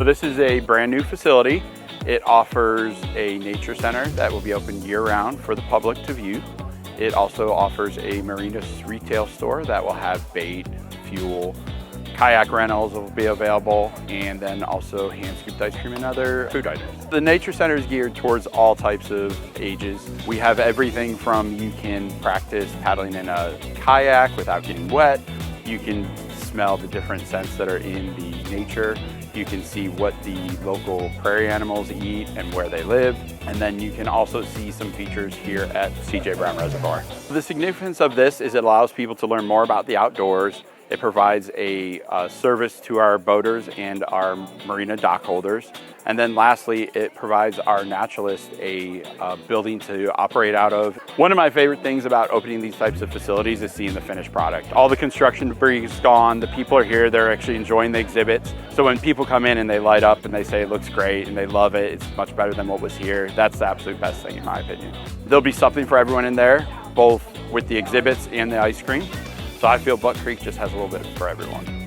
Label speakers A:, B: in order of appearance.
A: So this is a brand new facility. It offers a nature center that will be open year-round for the public to view. It also offers a Marina retail store that will have bait, fuel, kayak rentals will be available, and then also hand-scooped ice cream and other food items. The Nature Center is geared towards all types of ages. We have everything from you can practice paddling in a kayak without getting wet. You can smell the different scents that are in the nature. You can see what the local prairie animals eat and where they live. And then you can also see some features here at C.J. Brown Reservoir. The significance of this is it allows people to learn more about the outdoors. It provides a service to our boaters and our marina dock holders. And then lastly, it provides our naturalists a building to operate out of. One of my favorite things about opening these types of facilities is seeing the finished product. All the construction debris is gone, the people are here, they're actually enjoying the exhibits. So when people come in and they light up and they say it looks great and they love it, it's much better than what was here, that's the absolute best thing in my opinion. There'll be something for everyone in there, both with the exhibits and the ice cream. So I feel Buck Creek just has a little bit for everyone.